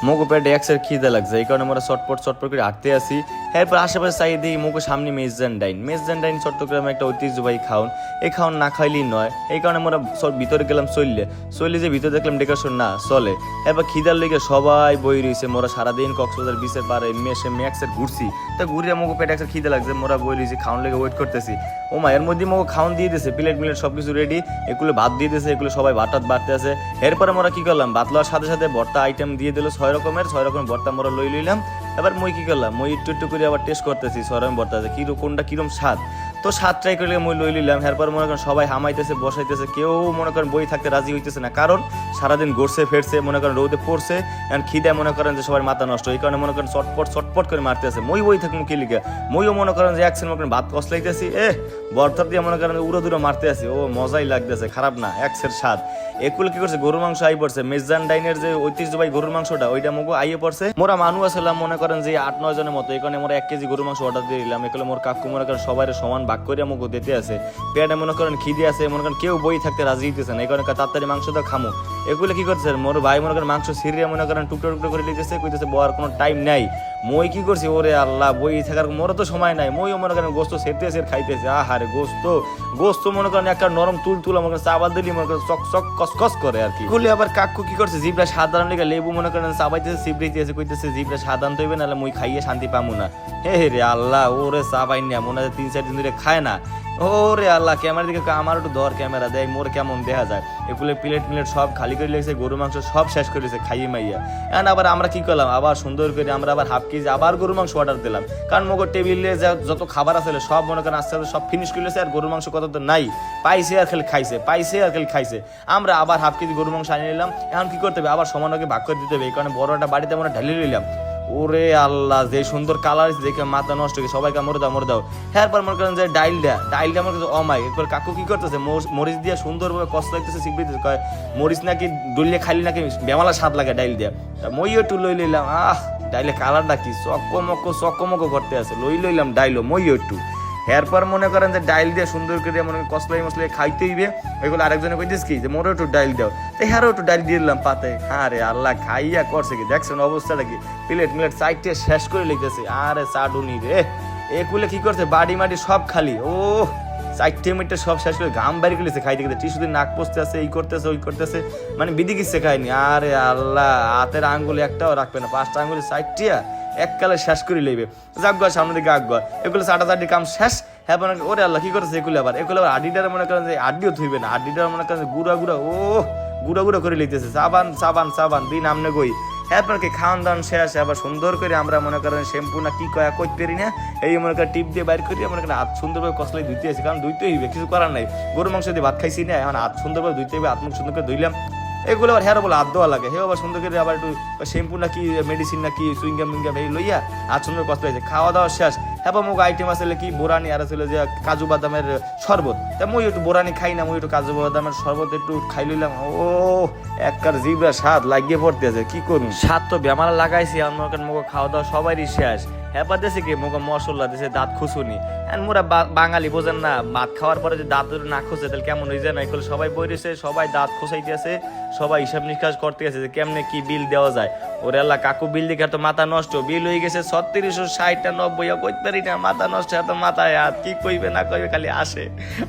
মোগো পেটে একসের খিদে লাগছে, এই কারণে আমরা চটপট চটপট করে হাঁটতে আসি। এরপর আশেপাশে চাই দিই মোগো সামনে মেজদান ডাইন চট্টগ্রামে একটা ঐতিহ্যবাহী খাওন। এই খাওন না খাইলেই নয়, এই কারণে আমরা ভিতরে গেলাম চললে যে ভিতরে দেখলাম ডেকোরেশন না চলে। এবার খিদার লেগে সবাই বই রয়েছে, মোরা সারাদিন কক্সবাজার বিচের পারে ম্যাক্সের ঘুরছি, তা ঘুরিয়ে মোগো পেটে একসার খিদে লাগছে, মোরা বই রয়েছি খাওয়ান লেগে ওয়েট করতেছি। ও মা, এর মধ্যে মোগো খাওয়ান দিয়ে দিয়েছে, প্লেট সবকিছু রেডি, এগুলো ভাত দিয়ে দিয়েছে, এগুলো সবাই ভাত বাড়তে আছে। এরপরে আমরা কি করলাম, ভাত লওয়ার সাথে সাথে ভর্তা আইটেম দিয়ে দিল 6 রকমের ভর্তা আমরা লইলাম। এবার মই কি করলাম, মই একটু করে আবার টেস্ট করতেছি 6 রকম ভর্তা আছে কোনটা কিরম স্বাদ, তো স্বাদ ট্রাই করে মই লই নিলাম। এরপর মনে করেন সবাই হামাইতেছে বসাইতেছে, কেউ মনে করেন বই থাকতে রাজি হইতেছে না, কারণ সারাদিন ঘুরছে ফেরছে, মনে করেন রোদে পড়ছে, এখন খিদে মনে করেন যে সবার মাথা নষ্ট, এই কারণে মনে করেন চটপট করে মারতে আছে। মই বই থাকবো কি লিখে, মইও মনে করেন যে একসেন মনে করেন ভাত কসলাইতেছি, ভর্তা দিয়ে মনে করেন উড়ো দুটো মারতে আসি, ও মজাই লাগতেছে, খারাপ না, একসের স্বাদ। এগুলো কি করছে, গরুর মাংস আই পড়ছে, মেজদান ডাইনের যে ঐতিহ্যবাহী গরুর মাংসটা ওইটা মগো আইয়ে পড়ছে। মোরা মানুষ আসলাম মনে করেন যে 8-9 জনের মতো, এই কারণে মোরা 1 কেজি গরুর মাংস অর্ডার দিয়ে দিলাম। এগুলো মোর কাকু মনে করেন সবাই সমান ভাগ করে মগো দিতে আছে, পেটে মনে করেন খিদে আছে, মনে করেন কেউ বই থাকতে রাজি হইতেছে না, এই কারণে তাড়াতাড়ি মাংসটা খামো। এগুলো কি করছে, মোর ভাই মনে করেন মাংস সিরিয়া মনে করেন টুকরো করে লিতেছে, কইতেছে বয়ার কোনো টাইম নাই। মই কি করছি, ওরে আল্লাহ, বই থাকার মোরও তো সময় নাই, মইও মনে করেন গোস্ত সেরতেছে খাইতেছে, আহারে গোস্ত মনে করেন একটা নরম তুল মনে করেন চাবাল দিলি মনে করেন চক কস করে আর কি। গুলি আবার কাকু কি করছে, জিবরা সাধারণ লেগে লেবু মনে করেন চাবাইতেছে, চিবড়াইতেছে, কইতেছে জিবরা সাধারণ তৈবে নাহলে মই খাইয়ে শান্তি পামু না। হে রে আল্লাহ, ওরে চাবাই না মনে হয় 3-4 দিন ধরে খায় না। ওরে আল্লাহ, ক্যামেরা দিকে আমার একটু ধর, ক্যামেরা দেয় মোর কেমন দেখা যায়। এগুলো প্লেট সব খালি করে লেগেছে, গরু মাংস সব শেষ করে দিয়েছে খাইয়ে মাইয়া। এখন আবার আমরা কি করলাম, আবার সুন্দর করে আমরা আবার হাফ কেজি আবার গরু মাংস অর্ডার দিলাম, কারণ মগর টেবিলে যত খাবার আছে সব মনে করেন আস্তে আস্তে সব ফিনিশ করেছে, আর গরু মাংস কত তো নাই, পাইছে আর খালি খাইছে। আমরা আবার হাফ কেজি গরু মাংস আনিয়ে নিলাম। এখন কি করতে হবে, আবার সমানভাগে ভাগ করে দিতে হবে, এই কারণে বড় একটা বাড়িতে আমরা ঢালিয়ে নিলাম। ওরে আল্লাহ, যে সুন্দর কালার দেখে মাথা নষ্ট হয়ে সবাইকে মরে দাও। এরপর মনে করেন যে ডাইলটা আমার কাছে অমাই। এরপর কাকু কি করতেছে, মরিচ দিয়ে সুন্দরভাবে কষ্ট লাগতেছে, শিখবিতেছে, কয় মরিচ নাকি ডুললে খাইলে নাকি বেমালা স্বাদ লাগে ডাইল দিয়া। মইও একটু লই লইলাম, ডাইলে কালারটা কি চকমক করতে আছে, লইলাম ডাইলো মইও একটু। এরপর মনে করেন যে ডাইল দিয়ে সুন্দর করে মনে করেন মশলাই খাইতে হইবে, ওইগুলো আরেকজনে কইতেছ কি যে মোরও একটু ডাইল দাও, তো হ্যারও একটু ডাইল দিয়ে দিলাম পাতে। আরে আল্লাহ, খাইয়া করছে কি দেখছেন অবস্থাটা কি, প্লেট সাইডটা শেষ করে লিখতেছে। আরে চাডুনি রে, এগুলো কি করছে, বাড়ি মাটি সব খালি, 4 মিনিটে সব শেষ করে ঘাম বাইরে গেলেছে খাইতে খেতে, টিস্যু দিয়ে নাক পচতে আছে, এই করতেছে ওই করতেছে, মানে বিধি কিচ্ছে খায়নি। আরে আল্লাহ, হাতের আঙ্গুল একটাও রাখবে না, 5টা আঙ্গুলি সাইডটিয়া এককালে শেষ করে লইবে। যাক সামনে দিকে আগুয়া, এগুলো চাটাচাটি কাম শেষ। হ্যাঁ, ওরে আল্লাহ, কি করেছে এগুলো আবার আডিটার মনে করেন যে আডিও থইবে না, আডিটার মনে করেন গুড়া করে লইতেছে, সাবান দিন আমনে গই। এরপর কি খাওয়ান দাওয়ান শেষ, আবার সুন্দর করে আমরা মনে করেন শ্যাম্পু না কি কয়া কইতে পারি না, এই মনে করেন টিপ দিয়ে বাইর করি, মনে করেন হাত সুন্দরভাবে কসলাই ধুইতে আসি, কারণ ধুইতে হইবে, কিছু করার নাই, গরু মাংস দিয়ে ভাত খাইছি না, এখন হাত সুন্দরভাবে ধুইতে হইবে, হাত মুখ সুন্দর করে ধুইলাম। এগুলো আবার হেরো বলে হাত দেওয়া লাগে, হে আবার সুন্দর করে আবার একটু শ্যাম্পু নাকি মেডিসিন নাকি সুইংগাম এই লইয়া হাত সুন্দর কষ্ট হয়েছে। খাওয়া দাওয়া শেষ। হ্যাঁ, মুখ আইটেম আসলে কি বোরানি, আর আসলে যে কাজু বাদামের শরবত, তা মই একটু বোরানি খাই না, মই একটু কাজু বাদামের শরবত একটু খাই লইলাম। একবার জিভরা স্বাদ লাগিয়ে পড়তে আছে, কি করুন, স্বাদ তো বেমালা লাগাইছি। আমার মুখ খাওয়া দাওয়া সবারই শেষ। হ্যাঁ, দেশে কি মুখ মশলা দিয়েছে, দাঁত খুশুনি। মোরা বাঙালি বোঝেন না, ভাত খাওয়ার পরে যে দাঁত না খুঁজে তাহলে কেমন হয়ে যায় না, এগুলো সবাই বইরেছে, সবাই দাঁত খুঁচাইতে আছে, সবাই হিসাব নিকাশ করতে গেছে যে কেমনে কি বিল দেওয়া যায়। ওরে আল্লাহ, কাকু বিল দেখে তো মাথা নষ্ট, বিল হয়ে গেছে 3660-90 কইতে পারি না, মাথা নষ্ট, এত মাথায় হাত, কি কইবে না কইবে খালি আসে,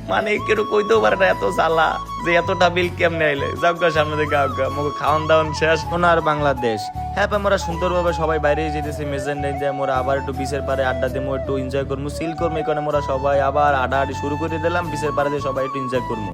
মানে কেউ কইতেও পারে না, এত জ্বালা যে এতটা বিল কেমনে আইলে। যাজ্ঞা সামনে দিকে আজ্ঞা, মুখ খাওয়ান দাওয়ান শেষ। ওনার বাংলাদেশ। হ্যাঁ, আমরা সুন্দরভাবে সবাই বাইরে যেতেছি, মেজেন্ডাইন দিয়ে আমরা আবার একটু বিচের পারে আড্ডা দেবো, একটু এনজয় করবো, সিল করবো, এখানে আমরা সবাই আবার আড্ডাআড্ডি শুরু করে দিলাম, বিচের পারে দিয়ে সবাই একটু এনজয় করবো।